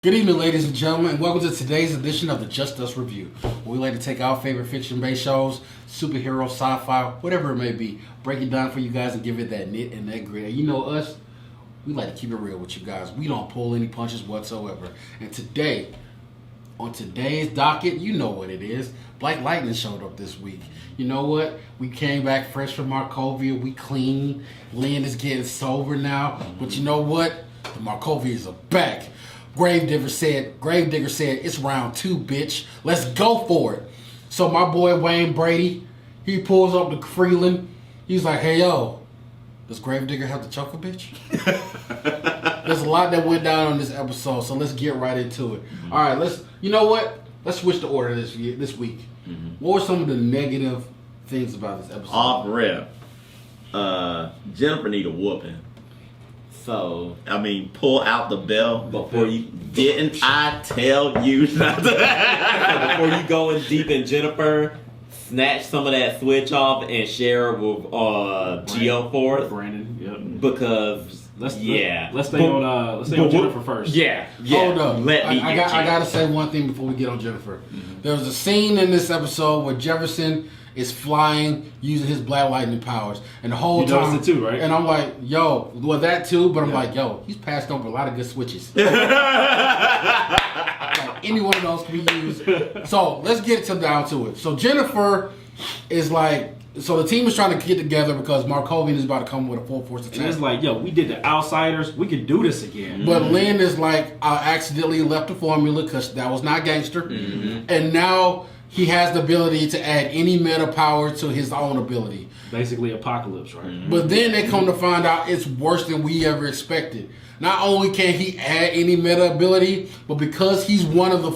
Good evening, ladies and gentlemen, and welcome to today's edition of the Just Us Review, where we like to take our favorite fiction-based shows, superhero, sci-fi, whatever it may be, break it down for you guys and give it that nit and that grit. And you know us, we like to keep it real with you guys. We don't pull any punches whatsoever. And today, on today's docket, you know what it is. Black Lightning showed up this week. You know what? We came back fresh from Markovia. We clean. Lynn is getting sober now. But you know what? The Markovias are back. Gravedigger said, it's round 2, bitch. Let's go for it. So my boy Wayne Brady, he pulls up to Freeland. He's like, hey, yo, does Gravedigger have to choke a bitch? There's a lot that went down on this episode, so let's get right into it. Mm-hmm. All right, you know what? Let's switch the order this week. Mm-hmm. What were some of the negative things about this episode? Off rip. Jennifer need a whooping. So, I mean, pull out the bell before you... Didn't I tell you not to... Before you go in deep in Jennifer, snatch some of that switch off and share it with Geo for it. Brandon, yep. Because, let's stay on Jennifer first. Yeah. Hold up. I gotta say one thing before we get on Jennifer. Mm-hmm. There was a scene in this episode where Jefferson is flying using his Black Lightning powers, and the whole time, noticed it too, right? And I'm like, yo, well that too, but I'm like, yo, he's passed over a lot of good switches. Like, any one of those can be used. So let's get down to it. So Jennifer is like, so the team is trying to get together because Markovian is about to come with a full force attack. And it's like, yo, we did the Outsiders. We could do this again. But Lynn is like, I accidentally left the formula because that was not gangster. Mm-hmm. And now he has the ability to add any meta power to his own ability. Basically Apocalypse, right? Mm-hmm. But then they come to find out it's worse than we ever expected. Not only can he add any meta ability, but because he is the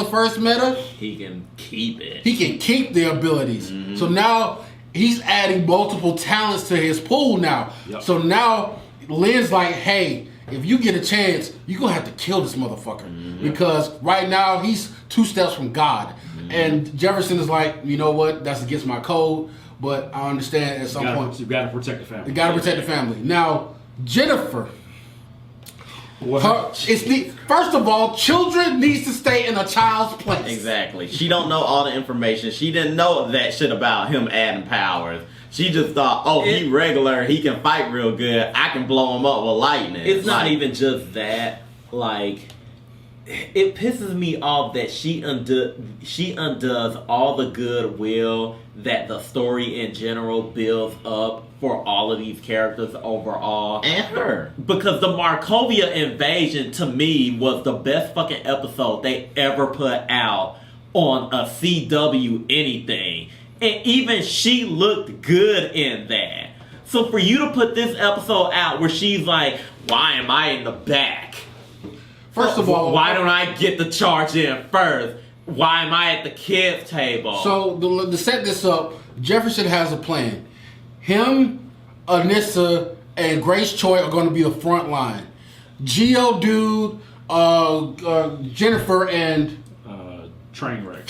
first meta, he can keep it. He can keep the abilities. Mm-hmm. So now he's adding multiple talents to his pool now. Yep. So now Lynn's like, hey, if you get a chance, you're going to have to kill this motherfucker. Mm-hmm. Because right now he's 2 steps from God. Mm-hmm. And Jefferson is like, you know what? That's against my code. But I understand at some point. You got to protect the family. You got to protect the family. Now, Jennifer. First of all, children needs to stay in a child's place. Exactly. She don't know all the information. She didn't know that shit about him adding powers. She just thought, he regular, he can fight real good. I can blow him up with lightning. It's not even just that. Like, it pisses me off that she undoes all the goodwill that the story in general builds up for all of these characters overall. And her. Because the Markovia invasion, to me, was the best fucking episode they ever put out on a CW anything. And even she looked good in that. So for you to put this episode out where she's like, why am I in the back? First of all, why don't I get the charge in first? Why am I at the kids' table? So to set this up, Jefferson has a plan. Him, Anissa, and Grace Choi are going to be the front line. Geodude, Jennifer, and Trainwreck.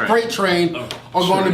Freight Train are going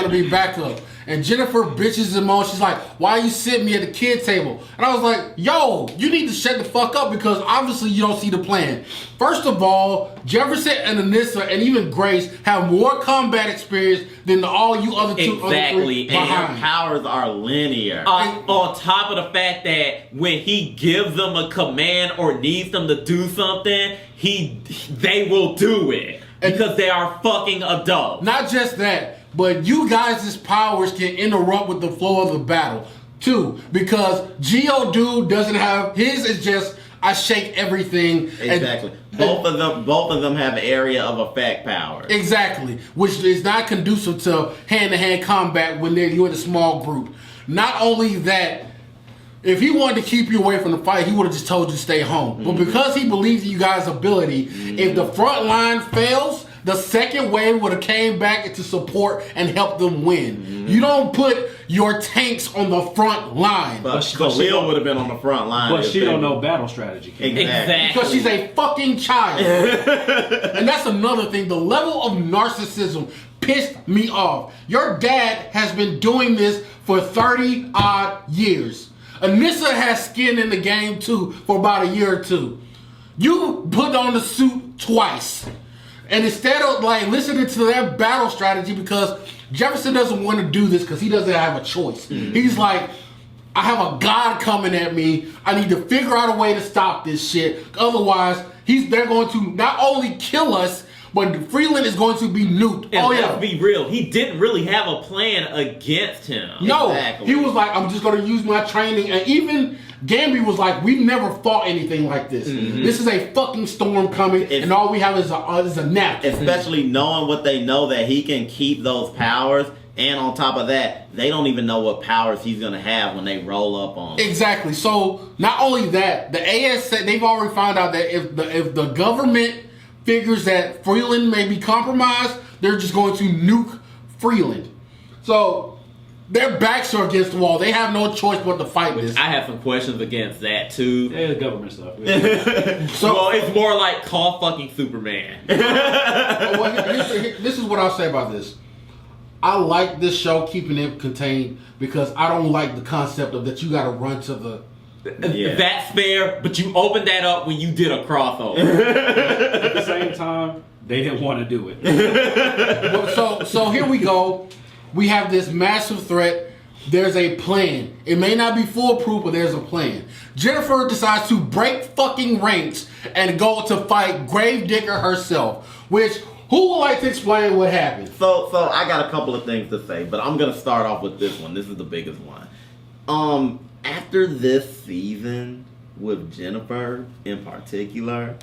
to be backup. And Jennifer bitches him on. She's like, why you sit me at the kid table? And I was like, yo, you need to shut the fuck up because obviously you don't see the plan. First of all, Jefferson and Anissa and even Grace have more combat experience than all you other two. Exactly. And her powers are linear. On top of the fact that when he gives them a command or needs them to do something, they will do it. Because they are fucking adults. Not just that. But you guys' powers can interrupt with the flow of the battle, too. Because Geodude doesn't have... His is just, I shake everything. Exactly. Both of them have area of effect powers. Exactly. Which is not conducive to hand-to-hand combat when you're in a small group. Not only that, if he wanted to keep you away from the fight, he would have just told you to stay home. Mm-hmm. But because he believes in you guys' ability, if the front line fails... The second wave would have came back to support and help them win. Mm-hmm. You don't put your tanks on the front line. But Khalil would have been on the front line. But she don't know battle strategy. Exactly. Because she's a fucking child. And that's another thing. The level of narcissism pissed me off. Your dad has been doing this for 30 odd years. Anissa has skin in the game too for about a year or two. You put on the suit twice. And instead of like listening to their battle strategy, because Jefferson doesn't want to do this because he doesn't have a choice. He's like, I have a god coming at me. I need to figure out a way to stop this shit. Otherwise, they're going to not only kill us, but Freeland is going to be nuked. And let's be real, he didn't really have a plan against him. No, Exactly. he was like, I'm just going to use my training. And even Gamby was like, we've never fought anything like this. This is a fucking storm coming, and all we have is a nap. Especially knowing what they know, that he can keep those powers. And on top of that, they don't even know what powers he's going to have when they roll up on him. Exactly. So not only that, the AS said they've already found out that if the government figures that Freeland may be compromised, they're just going to nuke Freeland. So their backs are against the wall. They have no choice but to fight this. I have some questions against that too. Yeah, the government stuff. So it's more like call fucking Superman. This is what I'll say about this. I like this show keeping it contained because I don't like the concept of that you got to run to the. Yeah. That's fair, but you opened that up when you did a crossover. At the same time, they didn't want to do it. So here we go. We have this massive threat. There's a plan. It may not be foolproof, but there's a plan. Jennifer decides to break fucking ranks and go to fight Gravedigger herself. Which, who would like to explain what happened? So I got a couple of things to say, but I'm gonna start off with this one. This is the biggest one. After this season with Jennifer in particular,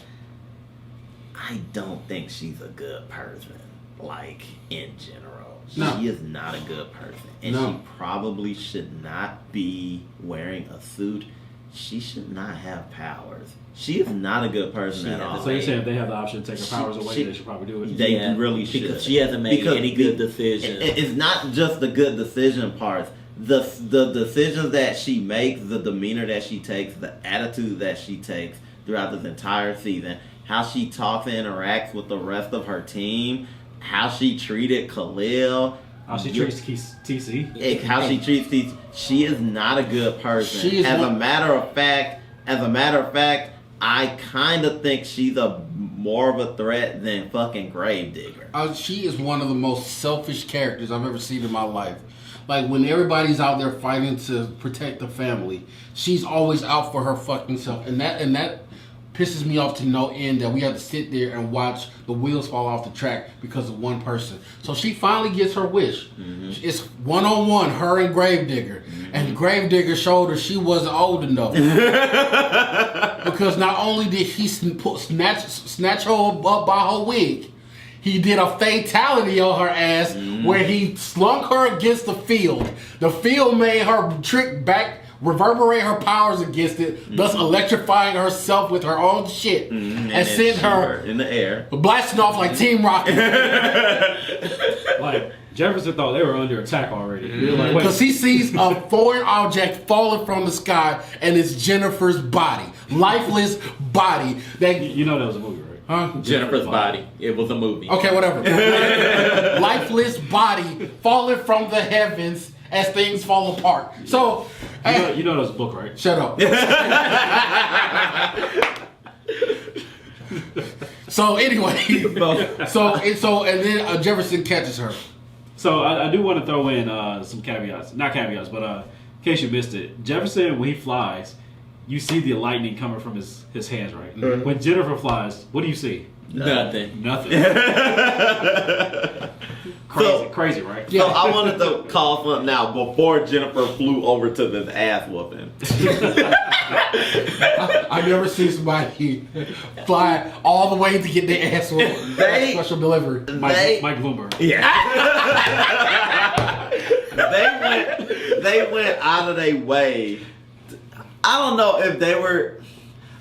I don't think she's a good person. Like, in general. No. She is not a good person. And No. she probably should not be wearing a suit. She should not have powers. She is not a good person at all. So you're saying if they have the option to take her powers away, She- they should probably do it? They really should. Because she hasn't made any good decisions. It's not just the good decision parts. The decisions that she makes, the demeanor that she takes, the attitude that she takes throughout this entire season, how she talks and interacts with the rest of her team, how she treated Khalil, How she treats TC? how she treats these. She is not a good person. She is As a one- matter of fact, I kind of think she's more of a threat than fucking Gravedigger. She is one of the most selfish characters I've ever seen in my life. Like, when everybody's out there fighting to protect the family, she's always out for her fucking self. And that pisses me off to no end that we have to sit there and watch the wheels fall off the track because of one person. So she finally gets her wish. It's one-on-one, her and Gravedigger. And Gravedigger showed her she wasn't old enough. Because not only did he snatch her up by her wig, he did a fatality on her ass where he slung her against the field. The field made her trick back, reverberate her powers against it, thus electrifying herself with her own shit, and sent her in the air. blasting off like Team Rocket. Like, Jefferson thought they were under attack already. They were like, wait, Because he sees a foreign object falling from the sky, and it's Jennifer's body, lifeless body. That you know that was a movie, right? huh? Jennifer's body. It was a movie. Okay, whatever. Lifeless body falling from the heavens as things fall apart. So, You know that was a book, right? shut up. So anyway, and then Jefferson catches her. So I do want to throw in some caveats. Not caveats, but in case you missed it. Jefferson, when he flies, you see the lightning coming from his hands, right? When Jennifer flies, what do you see? Nothing. Nothing. So- crazy, right? So I wanted to call something out before Jennifer flew over to this ass whooping. I've never seen somebody fly all the way to get their ass whooped. They- Special delivery. Mike Bloomberg. Yeah. they went out of their way. I don't know if they were.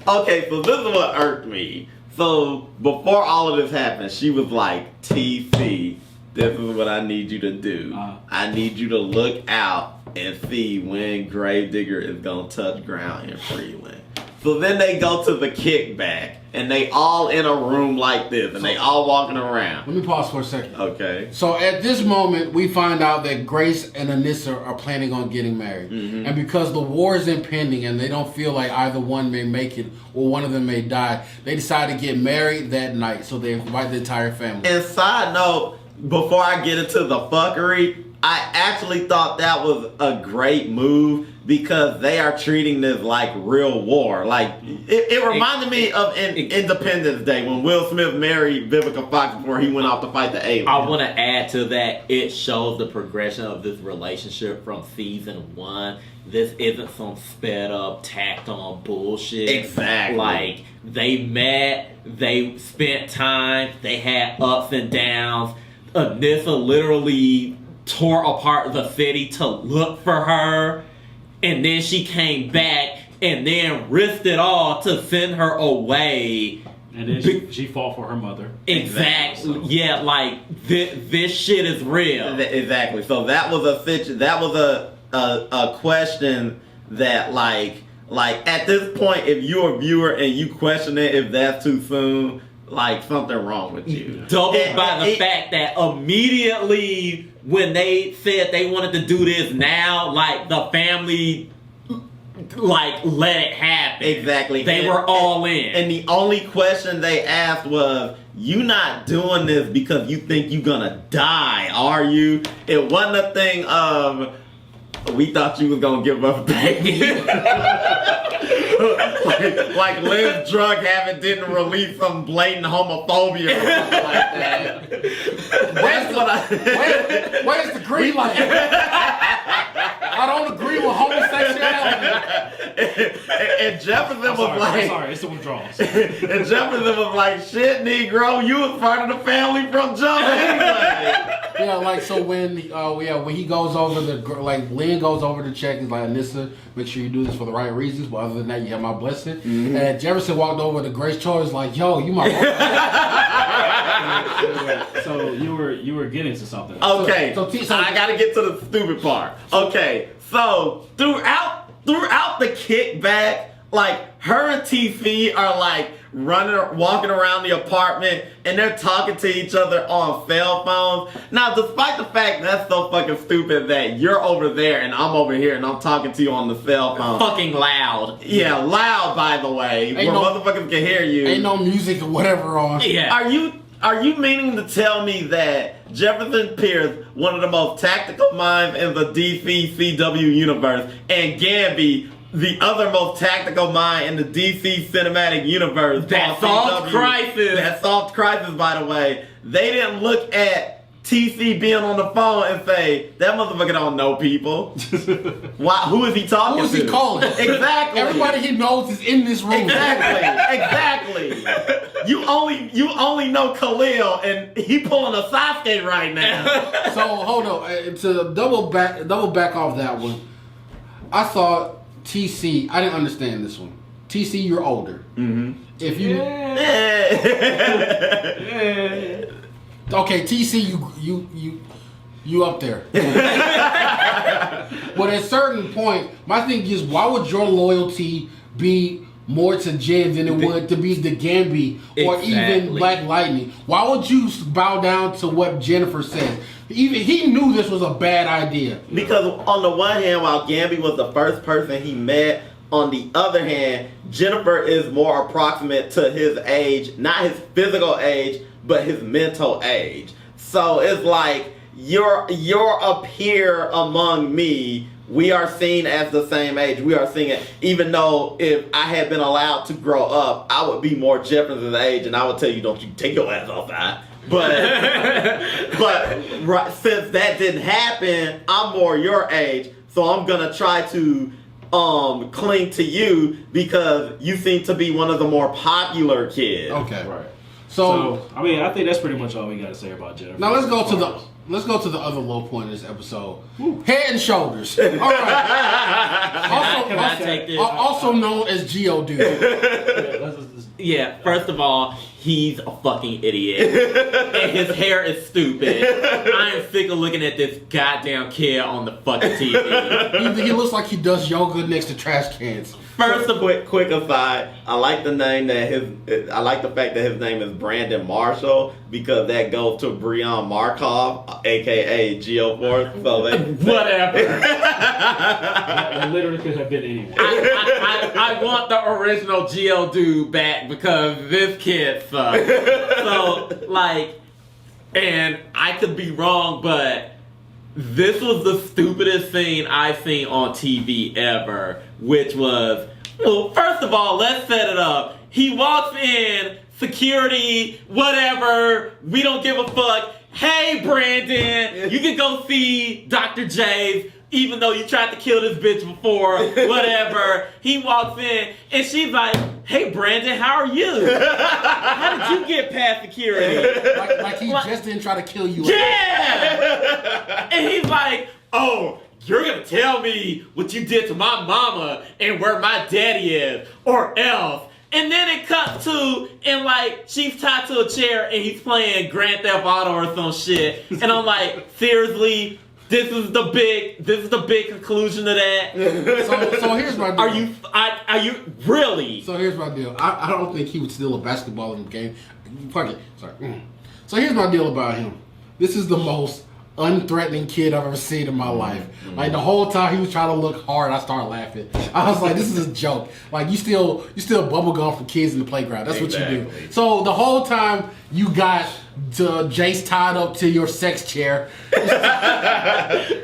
Okay, so this is what irked me. So before all of this happened, she was like, TC, this is what I need you to do. I need you to look out and see when Gravedigger is going to touch ground in Freeland. So then they go to the kickback, and they all in a room like this, and they all walking around. Let me pause for a second. Okay. So at this moment, we find out that Grace and Anissa are planning on getting married. Mm-hmm. And because the war is impending and they don't feel like either one may make it or one of them may die, they decide to get married that night. So they invite the entire family. And side note, before I get into the fuckery, I actually thought that was a great move because they are treating this like real war. Like, it reminded me of Independence Day when Will Smith married Vivica Fox before he went off to fight the aliens. I want to add to that, it shows the progression of this relationship from season 1. This isn't some sped up, tacked on bullshit. Exactly. Like, they met, they spent time, they had ups and downs. Anissa literally tore apart the city to look for her, and then she came back and then risked it all to send her away. And then she fought for her mother. Exactly. So. Yeah, like this shit is real. Exactly. So that was a question that like at this point, if you're a viewer and you question it, if that's too soon, like something wrong with you. Doubled by the fact that immediately when they said they wanted to do this now, like the family, like let it happen. Exactly. They were all in. And the only question they asked was, "You not doing this because you think you're gonna die, are you?" It wasn't a thing of, "We thought you was gonna give us baby." like Lynn's drug habit didn't release some blatant homophobia or something like that. Where's the green light? I don't agree with homosexuality. And Jefferson was like, I'm sorry, it's the withdrawals. And Jefferson was like, "Shit, Negro, you was part of the family from jump anyway." Yeah, like so when he goes over like Lynn goes over to check, he's like, "Anissa, make sure you do this for the right reasons, but other than that, you have my blessing." Mm-hmm. And Jefferson walked over to Grace Choice like, "Yo, you my." So you were getting to something. Okay, so I gotta get to the stupid part. Okay, so throughout the kickback, like her and TC are like walking around the apartment, and they're talking to each other on cell phones. Now, despite the fact that's so fucking stupid that you're over there and I'm over here and I'm talking to you on the cell phone. Fucking loud. Yeah, loud, by the way, where motherfuckers can hear you. Ain't no music or whatever on. Yeah. Are you meaning to tell me that Jefferson Pierce, one of the most tactical minds in the DC CW universe, and Gamby, the other most tactical mind in the DC cinematic universe, that solved Crisis, by the way, they didn't look at TC being on the phone and say, "That motherfucker don't know people." Why? Who is he talking to? Who is he calling? Exactly. Everybody he knows is in this room. Exactly. You only know Khalil, and he pulling a Sasuke right now. So hold on, to double back off that one. I thought TC. I didn't understand this one. TC, you're older. Mm-hmm. If you. Okay, TC, you up there. But at a certain point, my thing is, why would your loyalty be more to Jen than it would to be the Gamby or even Black Lightning? Why would you bow down to what Jennifer said? Even he knew this was a bad idea. Because on the one hand, while Gamby was the first person he met, on the other hand, Jennifer is more approximate to his age, not his physical age, but his mental age. So it's like, you're up here among me. We are seen as the same age. We are seen, even though if I had been allowed to grow up, I would be more Jefferson's age, and I would tell you, "Don't you take your ass outside." But since that didn't happen, I'm more your age, so I'm gonna try to cling to you because you seem to be one of the more popular kids. Okay, right. So I mean, I think that's pretty much all we got to say about Jennifer. Now let's go to the other low point of this episode. Head and Shoulders. All right. Can I take this? Also known as Geodude. Yeah, first of all, he's a fucking idiot. And his hair is stupid. I am sick of looking at this goddamn kid on the fucking TV. He looks like he does yoga next to trash cans. First of quick aside, I like the fact that his name is Brandon Marshall because that goes to Breon Markov, aka Geo Force. So whatever. It literally could have been anyone. I want the original Geo dude back because this kid sucks. So, like, and I could be wrong, but this was the stupidest scene I've seen on TV ever, which was, well, first of all, let's set it up. He walks in, security, whatever, we don't give a fuck. Hey, Brandon, you can go see Dr. J's, even though you tried to kill this bitch before, whatever. He walks in, and she's like, hey, Brandon, how are you? How did you get past security? Like he just didn't try to kill you. Yeah! And he's like, oh, you're gonna tell me what you did to my mama and where my daddy is, or else. And then it cuts to, and like, she's tied to a chair and he's playing Grand Theft Auto or some shit. And I'm like, seriously? This is the big conclusion to that. So here's my deal. Are you really? So here's my deal. I don't think he would steal a basketball in the game. Fuck it. Sorry. So here's my deal about him. This is the most unthreatening kid I've ever seen in my life. Like the whole time he was trying to look hard, I started laughing. I was like, this is a joke. Like you steal bubble gum from kids in the playground. That's what you do. So the whole time you got Jace tied up to your sex chair.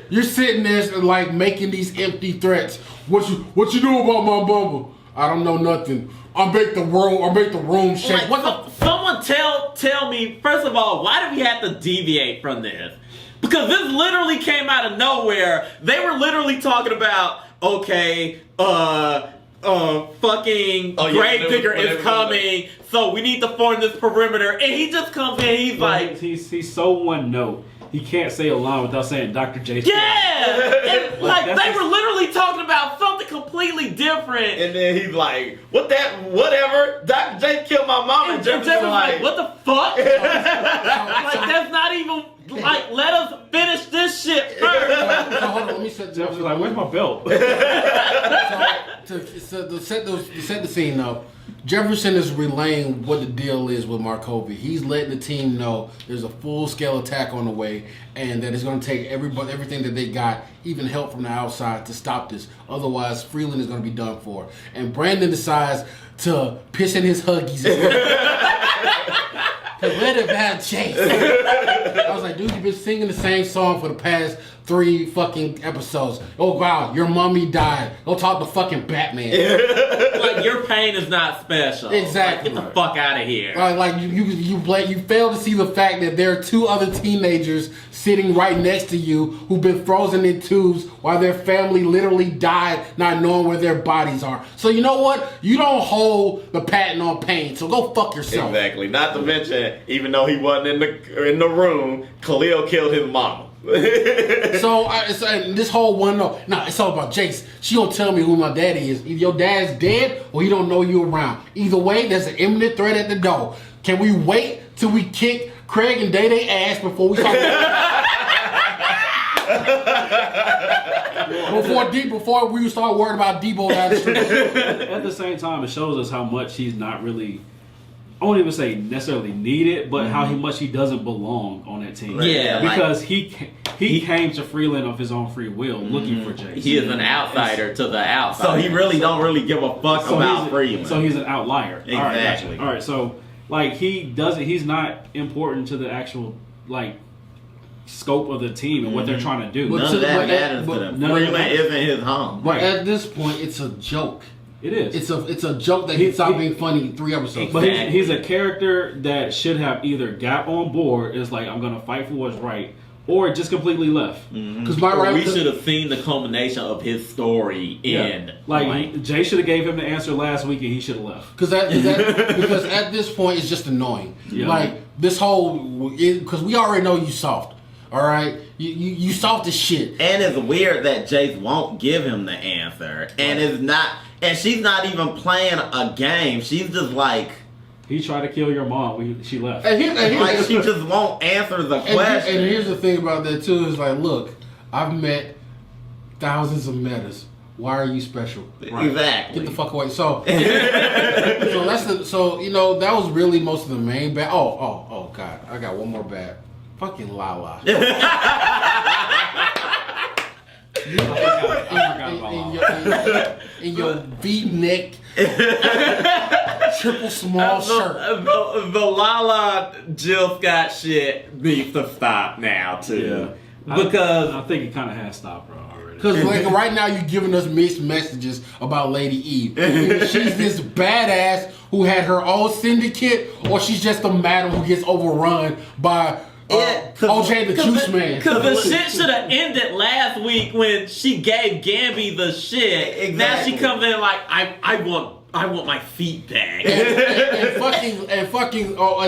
You're sitting there like making these empty threats. What you know about my bubble? I don't know nothing. I make the room shake. Like, someone tell me, first of all, why do we have to deviate from this? Because this literally came out of nowhere. They were literally talking about, okay, fucking Gravedigger is coming, so we need to form this perimeter. And he just comes in, he's like... He's so one note. He can't say a line without saying Dr. J. Yeah! And, like, they were literally talking about something completely different. And then he's like, whatever, Dr. J killed my mom. And Jefferson's like, what the fuck? Like, that's not even... Like, let us finish this shit first. So hold on, let me set Jeff was like, where's my belt? To set the scene up, Jefferson is relaying what the deal is with Markovi. He's letting the team know there's a full-scale attack on the way and that it's going to take everything that they got, even help from the outside, to stop this. Otherwise, Freeland is going to be done for. And Brandon decides to piss in his Huggies. Let him have Chase. I was like, dude, you've been singing the same song for the past 3 fucking episodes. Oh, wow, your mommy died. Go talk to fucking Batman. Like, your pain is not special. Exactly. Like, get the fuck out of here. Like, you fail to see the fact that there are 2 other teenagers sitting right next to you who've been frozen in tubes while their family literally died not knowing where their bodies are. So you know what? You don't hold the patent on pain, so go fuck yourself. Exactly. Not to mention, even though he wasn't in the room, Khalil killed his mama. So this whole it's all about Jace. She don't tell me who my daddy is. Either your dad's dead or he don't know you around. Either way, there's an imminent threat at the door. Can we wait till we kick Craig and Day ass before we start? before we start worrying about Debo down the street. At the same time, it shows us how much he's not really, I won't even say necessarily needed, but how much he doesn't belong on that team. Yeah, because he came to Freeland of his own free will, looking for Jason. He is an outsider to the outside. So he really don't give a fuck about Freeland. So he's an outlier. Exactly. All right. So like he's not important to the actual like scope of the team and what they're trying to do. None of that matters to them. Freeland isn't his home. Right. At this point, it's a joke. It is. It's a joke that he stopped being funny in 3 episodes. But he's a character that should have either got on board, is like, I'm going to fight for what's right, or just completely left. Because we should have seen the culmination of his story end. Like Jay should have gave him the answer last week and he should have left. Because at this point, it's just annoying. Yeah. Like, this whole... Because we already know you soft. All right? You soft as shit. And it's weird that Jace won't give him the answer. And it's not... And she's not even playing a game. She's just like... He tried to kill your mom. She left. Like, she just won't answer the question. And here's the thing about that, too, is like, look, I've met thousands of metas. Why are you special? Exactly. Get the fuck away. So, so you know that was really most of the main bad. Oh God, I got one more bad. Fucking Lala. In your V-neck triple small shirt. The Lala Jill Scott shit needs to stop now too. Yeah. Because I think it kind of has stopped, bro. Because like right now you're giving us mixed messages about Lady Eve. Either she's this badass who had her own syndicate, or she's just a madam who gets overrun by OJ the Juice Man. Because the shit should have ended last week when she gave Gamby the shit. Exactly. Now she comes in like, I want my feet back. And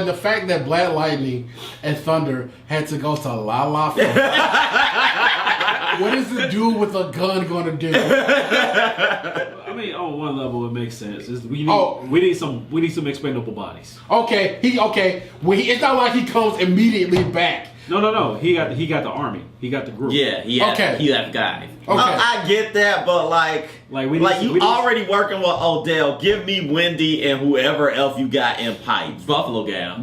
the fact that Black Lightning and Thunder had to go to Lala for what is the dude with a gun going to do? I mean, on one level, it makes sense. We need some expendable bodies. Okay, it's not like he comes immediately back. No. He got the army. He got the group. Yeah, he had guys. Okay. I get that, but you already working with Odell. Give me Wendy and whoever else you got in pipes. Buffalo Gal.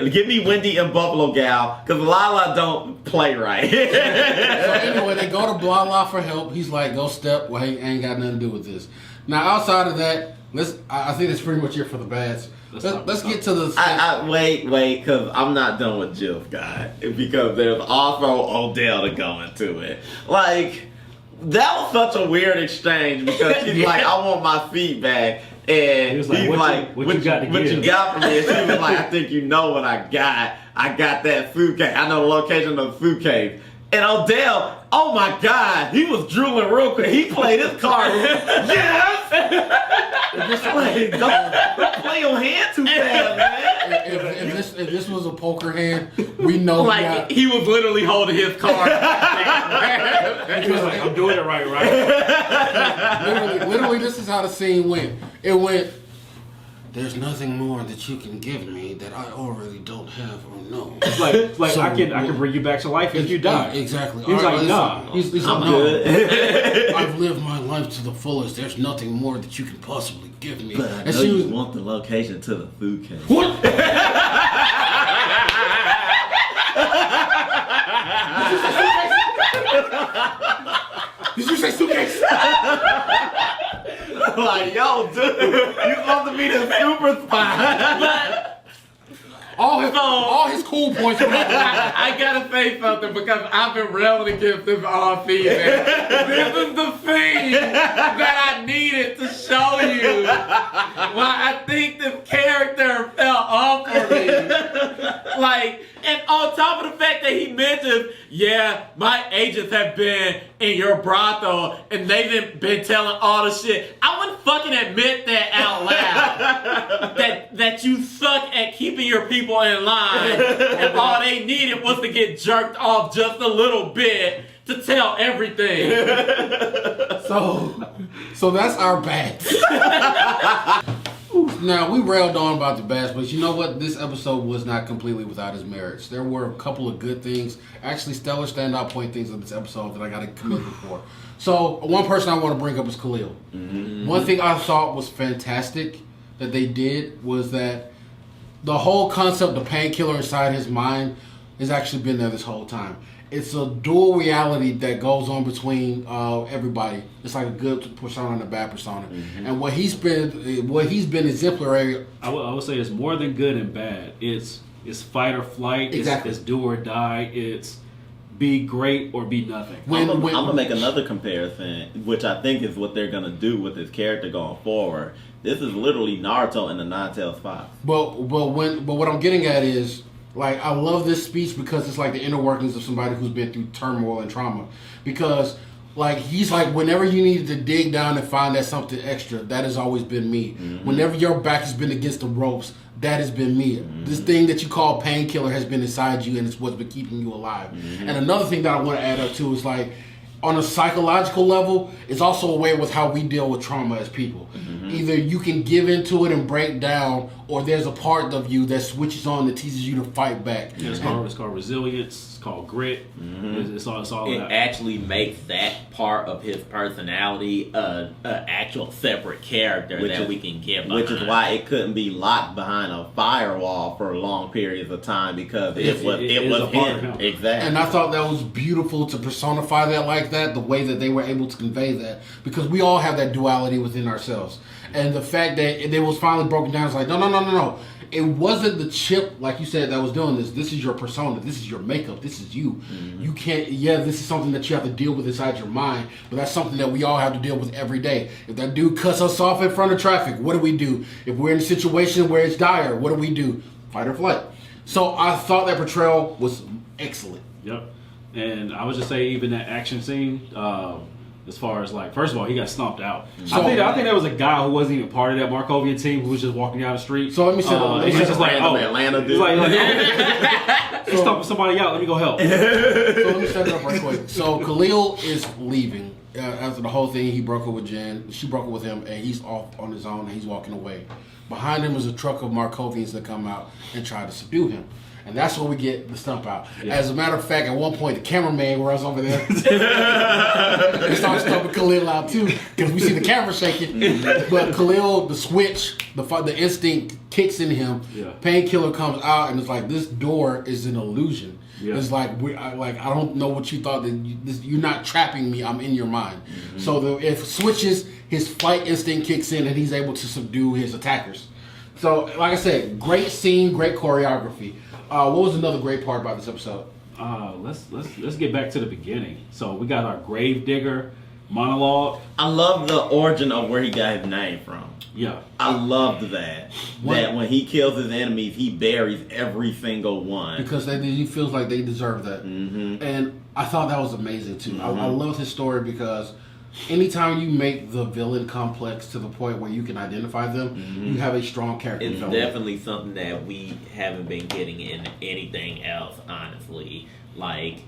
Give me Wendy and Buffalo Gal, because Lala don't play right. So anyway, they go to Blah Blah for help. He's like, go step. Well, he ain't got nothing to do with this. Now, outside of that, I think that's pretty much it for the bads. Let's get to the... Wait, because I'm not done with Jill Scott. Because there's also Odell to go into it. That was such a weird exchange, because she's like, I want my feet back. And he's like, what you got for me? And she was like, I think you know what I got. I got that suitcase. I know the location of the suitcase. And Odell, oh my God, he was drooling real quick. He played his card. Yes! Don't play your hand too fast, man. If this was a poker hand, we know he was literally holding his card. He was like, I'm doing it right. Literally, this is how the scene went. It went, there's nothing more that you can give me that I already don't have or know. It's like so, I can bring you back to life if you die. Exactly. He's like, nah. He's I'm like, good. no. I've lived my life to the fullest. There's nothing more that you can possibly give me. But I know you want the location to the food case. What? Did you say suitcase? Like, yo, dude, you supposed to be the super spy. All his cool points are I gotta say something, because I've been railing against this all season. This is the thing that I needed to show you why I think this character fell off for me. And on top of the fact that he mentions, yeah, my agents have been in your brothel and they've been telling all the shit. I wouldn't fucking admit that out loud. that you suck at keeping your people in line, and all they needed was to get jerked off just a little bit to tell everything. So that's our bats. Now, we railed on about the bats, but you know what? This episode was not completely without its merits. There were a couple of good things, actually stellar standout point things of this episode that I got to commend him for. So, one person I want to bring up is Khalil. Mm-hmm. One thing I thought was fantastic that they did was that the whole concept of painkiller inside his mind has actually been there this whole time. It's a dual reality that goes on between everybody. It's like a good persona and a bad persona. Mm-hmm. And what he's been exemplary. I would say it's more than good and bad. It's fight or flight. Exactly. It's do or die. It's be great or be nothing. I'm gonna make another comparison, which I think is what they're gonna do with his character going forward. This is literally Naruto in the Nine-Tails Fox. But what I'm getting at is, like, I love this speech because it's like the inner workings of somebody who's been through turmoil and trauma. Because, like, he's like, whenever you needed to dig down and find that something extra, that has always been me. Mm-hmm. Whenever your back has been against the ropes, that has been me. Mm-hmm. This thing that you call painkiller has been inside you, and it's what's been keeping you alive. Mm-hmm. And another thing that I want to add up to is, like, on a psychological level, it's also a way with how we deal with trauma as people. Either you can give into it and break down, or there's a part of you that switches on that teaches you to fight back. Yeah, it's called resilience. It's called grit. It's all It that. actually makes that part of his personality an actual separate character we can get behind. Which is why it couldn't be locked behind a firewall for long periods of time because it was a part of him. him. Exactly. And I thought that was beautiful to personify that like that, the way that they were able to convey that. Because we all have that duality within ourselves. And the fact that it was finally broken down, it's like, no. It wasn't the chip, like you said, that was doing this. This is your persona. This is your makeup. This is you. You can't, this is something that you have to deal with inside your mind, but that's something that we all have to deal with every day. If that dude cuts us off in front of traffic, what do? If we're in a situation where it's dire, what do? Fight or flight. So I thought that portrayal was excellent. Yep. And I would just say even that action scene, as far as like, first of all, he got stomped out. So, I think there was a guy who wasn't even part of that Markovian team who was just walking down the street. So let me say, he's just like, Atlanta dude. he's like he's stomping somebody out. Let me go help. So let me set it up right quick. So Khalil is leaving after the whole thing. He broke up with Jen. She broke up with him, and he's off on his own. And he's walking away. Behind him is a truck of Markovians that come out and try to subdue him. And that's where we get the stump out. Yeah. As a matter of fact, at one point, the cameraman runs over there and starts stumping Khalil out too, because we see the camera shaking. But Khalil, the switch, the instinct kicks in him. Yeah. Painkiller comes out, and it's like, this door is an illusion. Yeah. It's like, I don't know what you thought. That you're not trapping me. I'm in your mind. So if switches, his flight instinct kicks in, and he's able to subdue his attackers. So, like I said, great scene, great choreography. What was another great part about this episode? Let's get back to the beginning. So we got our Gravedigger monologue. I love the origin of where he got his name from. Yeah, I loved that. That when he kills his enemies, he buries every single one because he feels like they deserve that. And I thought that was amazing too. I loved his story because anytime you make the villain complex to the point where you can identify them, you have a strong character. It's definitely something that we haven't been getting in anything else, honestly. Like,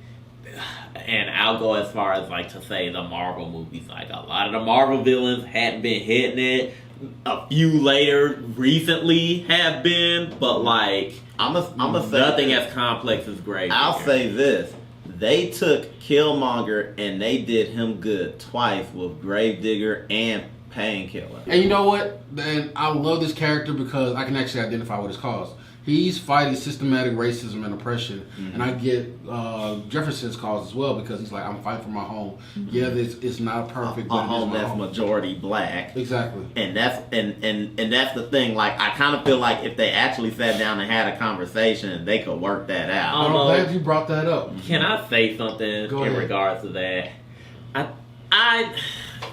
and I'll go as far as like to say the Marvel movies. Like, a lot of the Marvel villains hadn't been hitting it. A few later recently have been, but like, I'm a say nothing as complex as Gravedigger. I'll say this. They took Killmonger and they did him good twice with Gravedigger and Painkiller. And you know what? And I love this character because I can actually identify what it's caused. He's fighting systematic racism and oppression, and I get Jefferson's cause as well because he's like, I'm fighting for my home. Yeah, it's not perfect, but a home that's majority black. Exactly. And that's the thing. Like, I kind of feel like if they actually sat down and had a conversation, they could work that out. I'm glad you brought that up. Can I say something in regards to that? I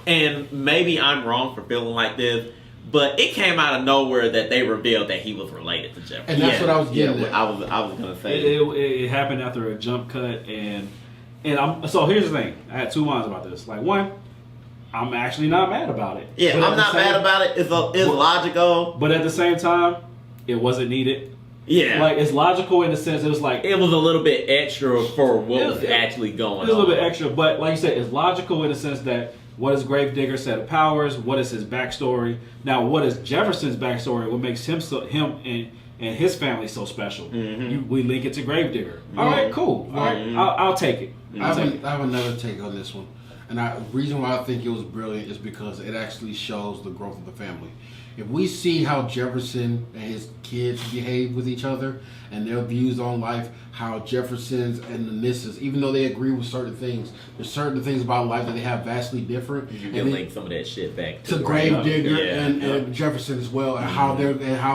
and maybe I'm wrong for feeling like this, but it came out of nowhere that they revealed that he was related to Jefferson. And that's what I was getting at. I was gonna say it happened after a jump cut, and so here's the thing. I had two minds about this. Like, one, I'm actually not mad about it. Yeah, I'm not mad about it. It's logical, but at the same time, it wasn't needed. Yeah, like, it's logical in the sense it was like it was a little bit extra for what was actually going on. It was a little bit extra, but like you said, it's logical in the sense that what is Gravedigger's set of powers? What is his backstory? Now, what is Jefferson's backstory? What makes him and his family so special? We link it to Gravedigger. All right, cool. All right, I'll take it. I have another take on this one. And the reason why I think it was brilliant is because it actually shows the growth of the family. If we see how Jefferson and his kids behave with each other and their views on life, how Jefferson's and the missus, even though they agree with certain things, there's certain things about life that they have vastly different. You can link some of that shit back to Gravedigger and Jefferson as well, and how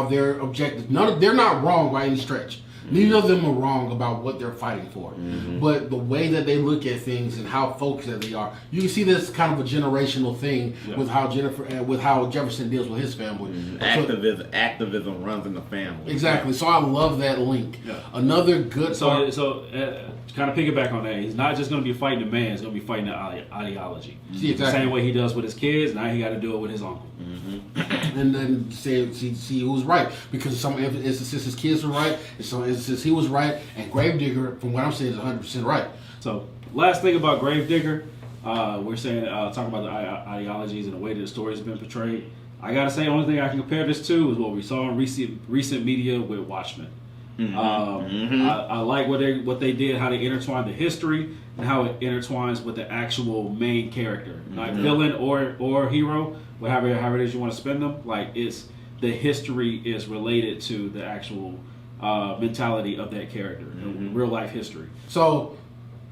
their objectives. They're not wrong by any stretch. Neither of them are wrong about what they're fighting for. But the way that they look at things and how focused that they are, you can see this kind of a generational thing with how Jefferson deals with his family. Activism runs in the family. Exactly. So I love that link. Yeah. Another good. So to kind of piggyback on that, he's not just going to be fighting the man; he's going to be fighting the ideology. See, exactly. The same way he does with his kids. Now he got to do it with his uncle. And then see who's right, because in some instances his kids were right, in some instances he was right, and Gravedigger, from what I'm saying, is 100% right. So last thing about Gravedigger, we're saying talking about the ideologies and the way that the story has been portrayed. I gotta say, the only thing I can compare this to is what we saw in recent media with Watchmen. I like what they did, how they intertwined the history and how it intertwines with the actual main character, like villain or hero, however it is you want to spin them. Like it's the history is related to the actual mentality of that character, real life history. So,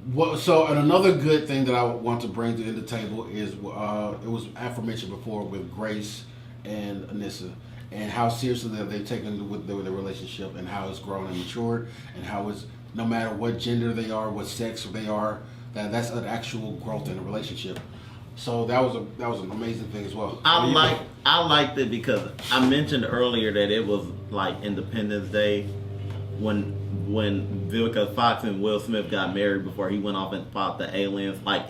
and another good thing that I want to bring to the table is it was aforementioned before with Grace and Anissa, and how seriously they've taken with their relationship, and how it's grown and matured, and how it's no matter what gender they are, what sex they are, that's an actual growth in a relationship. So that was an amazing thing as well. I liked it because I mentioned earlier that it was like Independence Day when Vivica Fox and Will Smith got married before he went off and fought the aliens. Like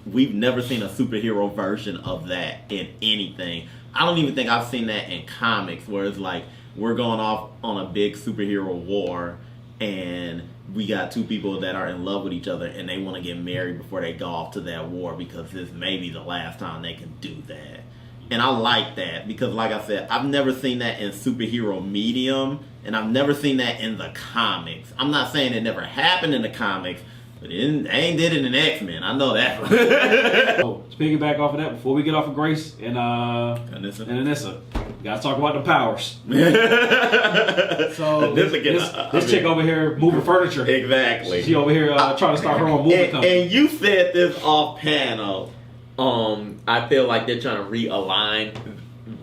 we've never seen a superhero version of that in anything. I don't even think I've seen that in comics, where it's like we're going off on a big superhero war and we got two people that are in love with each other and they want to get married before they go off to that war because this may be the last time they can do that. And I like that because, like I said, I've never seen that in superhero medium, and I've never seen that in the comics. I'm not saying it never happened in the comics, but they ain't did it in X-Men. I know that. So, speaking back off of that, before we get off of Grace and Anissa, we gotta talk about the powers. So this chick over here moving furniture. Exactly. She over here trying to start her own movie company. And you said this off panel. I feel like they're trying to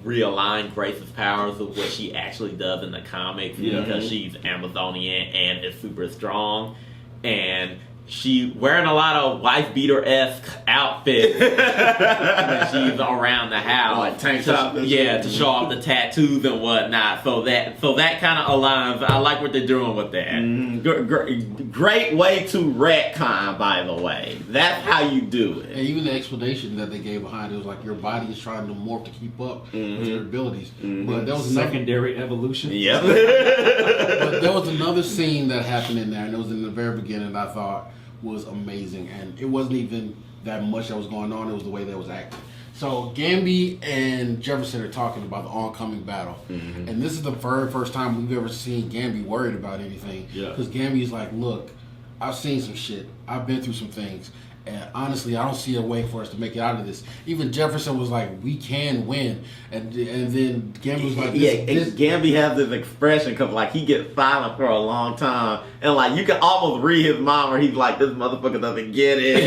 realign Grace's powers with what she actually does in the comics because she's Amazonian and is super strong, and she wearing a lot of wife beater-esque outfits when she's around the house, like tank top, to show off the tattoos and whatnot. So that kind of aligns. I like what they're doing with that. Great way to retcon, by the way. That's how you do it. And even the explanation that they gave behind it was like your body is trying to morph to keep up with your abilities. But there was secondary evolution. Yep. But there was another scene that happened in there, and it was in the very beginning that I thought was amazing, and it wasn't even that much that was going on. It was the way that was acted. So Gamby and Jefferson are talking about the oncoming battle, and this is the very first time we've ever seen Gamby worried about anything. Because Gamby's like, "Look, I've seen some shit. I've been through some things, and honestly, I don't see a way for us to make it out of this." Even Jefferson was like, "We can win," and then Gamby was like, Gamby has this expression because like he gets silent for a long time, and like you can almost read his mind where he's like, "This motherfucker doesn't get it."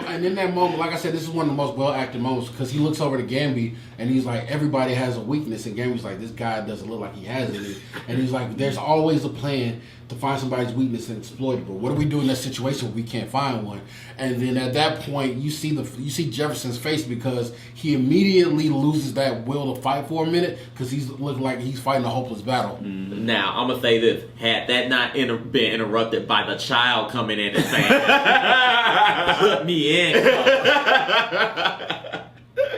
and in that moment, like I said, this is one of the most well acted moments because he looks over to Gamby and he's like, "Everybody has a weakness," and Gamby's like, "This guy doesn't look like he has any," and he's like, "There's always a plan to find somebody's weakness and exploit it. But what do we do in that situation when we can't find one?" And then at that point, you see Jefferson's face because he immediately loses that will to fight for a minute because he's looking like he's fighting a hopeless battle. Now I'm gonna say this: had that not been interrupted by the child coming in and saying, "Put me in,"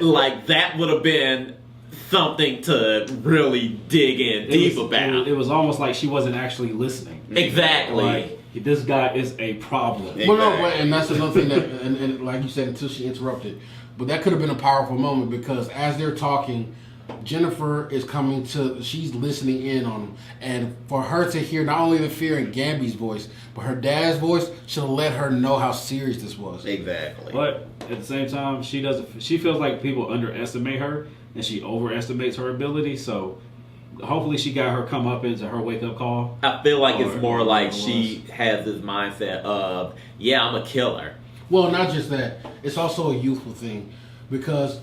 like that would have been something to really dig in deep about. It was almost like she wasn't actually listening. Exactly. Like, this guy is a problem. Well, no, and that's another thing that, and like you said, until she interrupted. But that could have been a powerful moment because as they're talking, Jennifer is she's listening in on them. And for her to hear not only the fear in Gamby's voice, but her dad's voice, she'll let her know how serious this was. Exactly. But at the same time, she feels like people underestimate her and she overestimates her ability. So hopefully she got her come up into her wake up call. I feel like it's more like she has this mindset of, I'm a killer. Well, not just that. It's also a youthful thing. Because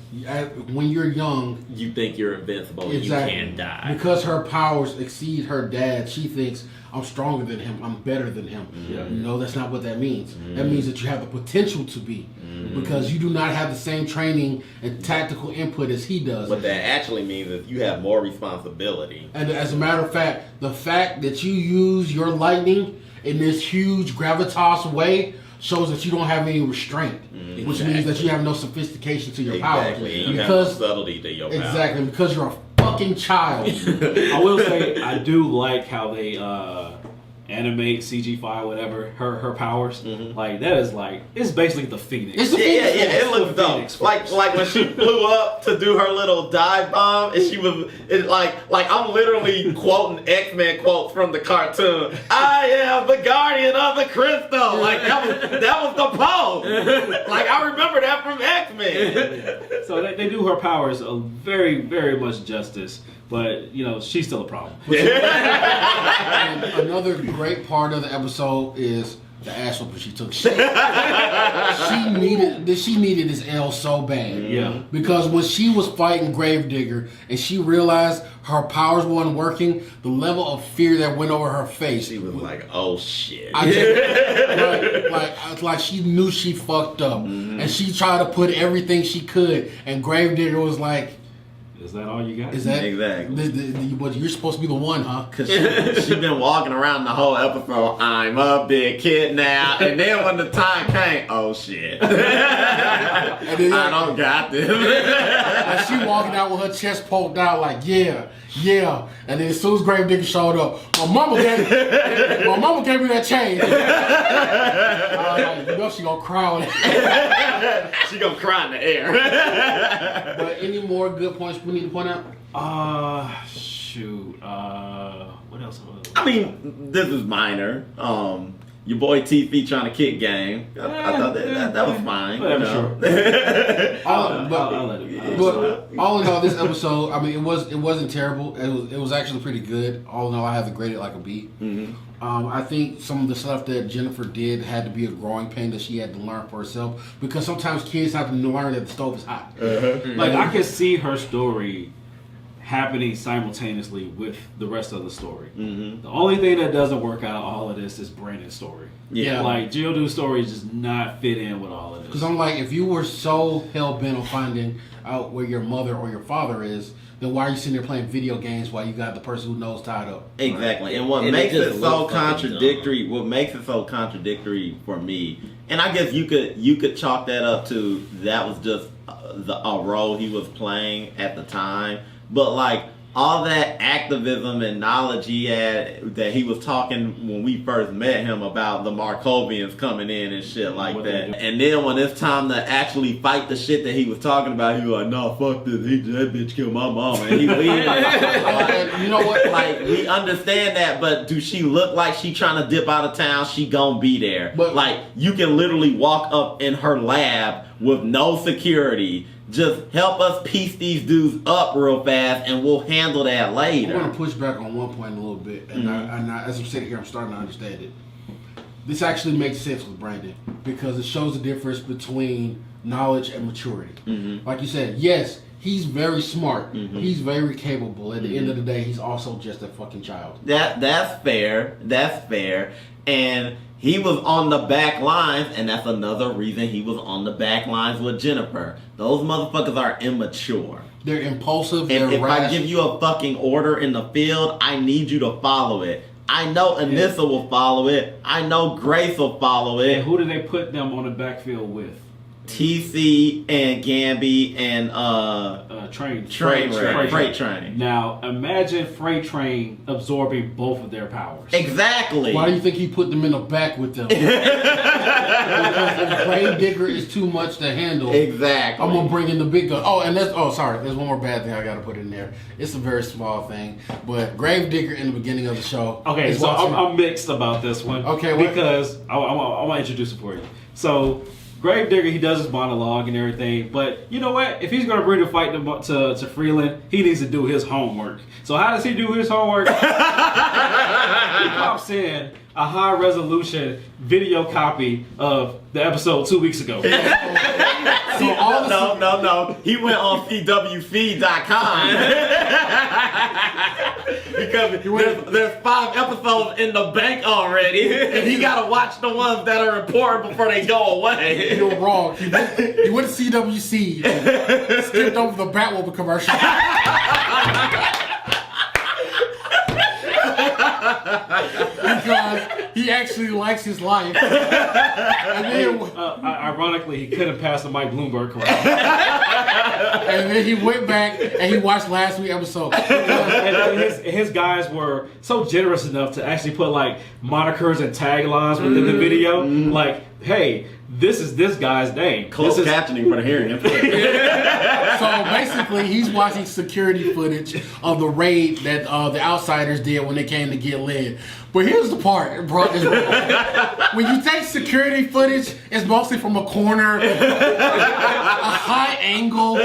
when you're young, you think you're invincible and you can't die. Because her powers exceed her dad, she thinks, "I'm stronger than him, I'm better than him." No, that's not what that means. That means that you have the potential to be. Because you do not have the same training and tactical input as he does. What that actually means is you have more responsibility. And as a matter of fact, the fact that you use your lightning in this huge gravitas way shows that you don't have any restraint, which means that you have no sophistication to your powers. Exactly, you have no subtlety to your powers. Exactly, because you're a fucking child. I will say, I do like how they animate, CG5, whatever, her powers, like that is like it's basically the Phoenix. It's the Phoenix. It looks dope. Phoenix Like when she flew up to do her little dive bomb, and she was like I'm literally quoting X-Men quotes from the cartoon. I am the guardian of the crystal. Like that was the pose. Like I remember that from X-Men. So they do her powers a very, very much justice, but you know she's still a problem. And another great part of the episode is the ass whooping she took. She needed this L so bad. Yeah. Because when she was fighting Gravedigger and she realized her powers weren't working, the level of fear that went over her face. She was like, "Oh shit!" Like she knew she fucked up, and she tried to put everything she could. And Gravedigger was like, Is that all you got? "Is that Exactly. But you're supposed to be the one, huh?" Cause she been walking around the whole episode. I'm a big kid now, and then when the time came, oh shit! And then, I don't got this. and she walking out with her chest poked out, like yeah. And then as soon as Gravedigger showed up, my mama gave me that change. You know she gonna cry on it. She gonna cry in the air. But any more good points we need to point out? Shoot. What else? I mean, this is minor. Your boy TV trying to kick game. I thought that was fine. Whatever, sure. I'll let it. But all in all, this episode, I mean, it wasn't terrible. It was actually pretty good. All in all, I have it graded like a B. I think some of the stuff that Jennifer did had to be a growing pain that she had to learn for herself, because sometimes kids have to learn that the stove is hot. Like I could see her story happening simultaneously with the rest of the story. The only thing that doesn't work out of all of this is Brandon's story. Yeah. Like Geodude's story does not fit in with all of this. Because I'm like, if you were so hell-bent on finding out where your mother or your father is, then why are you sitting there playing video games while you got the person who knows tied up? Exactly. And what And makes it it just so looks fucking contradictory, what makes it so contradictory for me, and I guess you could chalk that up to that was just a role he was playing at the time. But like all that activism and knowledge he had that he was talking when we first met him about the Markovians coming in and shit like that. And then when it's time to actually fight the shit that he was talking about, he was like, "No, fuck this. That bitch killed my mama." And he leaving. Like, you know what? Like, we understand that, but do she look like she trying to dip out of town? She gonna be there. But like, you can literally walk up in her lab with no security. Just help us piece these dudes up real fast, and we'll handle that later. I want to push back on one point a little bit, and as I'm sitting here, I'm starting to understand it. This actually makes sense with Brandon because it shows the difference between knowledge and maturity. Like you said, yes, he's very smart. He's very capable. At the end of the day, he's also just a fucking child. That's fair. That's fair. And he was on the back lines, and that's another reason he was on the back lines with Jennifer. Those motherfuckers are immature. They're impulsive. And They're if rash. I give you a fucking order in the field, I need you to follow it. I know Anissa will follow it. I know Grace will follow it. And who did they put them on the backfield with? TC and Gamby and Freight Train. Now imagine Freight Train absorbing both of their powers. Exactly. Why do you think he put them in the back with them? Because if Gravedigger is too much to handle, Exactly. I'm gonna bring in the big gun. Sorry. There's one more bad thing I gotta put in there. It's a very small thing, but Gravedigger in the beginning of the show. Okay, is so watching- I'm mixed about this one. Okay, what? because I want to introduce it for you. So Gravedigger, he does his monologue and everything, but you know what? If he's going to bring the fight to Freeland, he needs to do his homework. So how does he do his homework? He pops in a high-resolution video copy of the episode 2 weeks ago. So all No. He went on CWFeed.com because there's 5 episodes in the bank already, and he gotta watch the ones that are important before they go away. You're wrong. You went to CWC, skipped over the Batwoman commercial. because he actually likes his life. And then, Ironically, he couldn't pass the Mike Bloomberg correct. and then he went back and he watched last week's episode. And his guys were so generous enough to actually put like monikers and taglines within the video. Like, hey, this is this guy's name. Closed This is- captioning for the hearing. So basically, he's watching security footage of the raid that the outsiders did when they came to get Lynn. But here's the part that brought this wrong. When you take security footage, it's mostly from a corner, a high angle.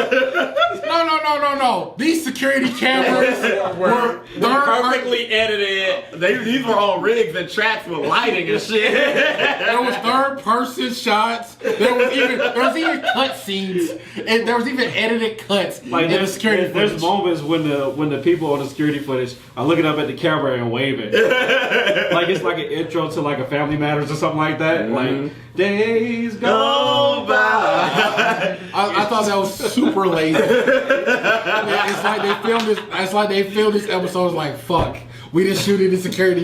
No. These security cameras were Perfectly edited. These were on rigs and tracks with lighting and shit. There was third-person shots. There was even cut scenes, and there was even edited cuts Like in the security footage. there's moments when the people on the security footage are looking up at the camera and waving, like it's like an intro to like a Family Matters or something like that. Like days go by. I thought that was super lazy. It's like they filmed this. It's like they filmed this episode. It's like fuck. We didn't shoot it in security.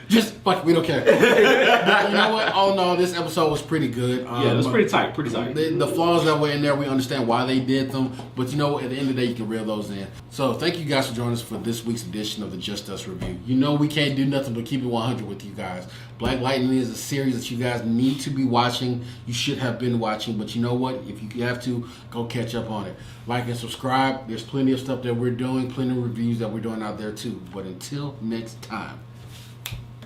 Just fuck. We don't care. But you know what? Oh no, this episode was pretty good. Yeah, it was pretty tight. Pretty tight. The flaws that were in there, we understand why they did them. But you know what? At the end of the day, you can reel those in. So thank you guys for joining us for this week's edition of the Just Us Review. You know we can't do nothing but keep it 100 with you guys. Black Lightning is a series that you guys need to be watching. You should have been watching. But you know what? If you have to, go catch up on it. Like and subscribe. There's plenty of stuff that we're doing. Plenty of reviews that we're doing out there too. But until next time,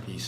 peace.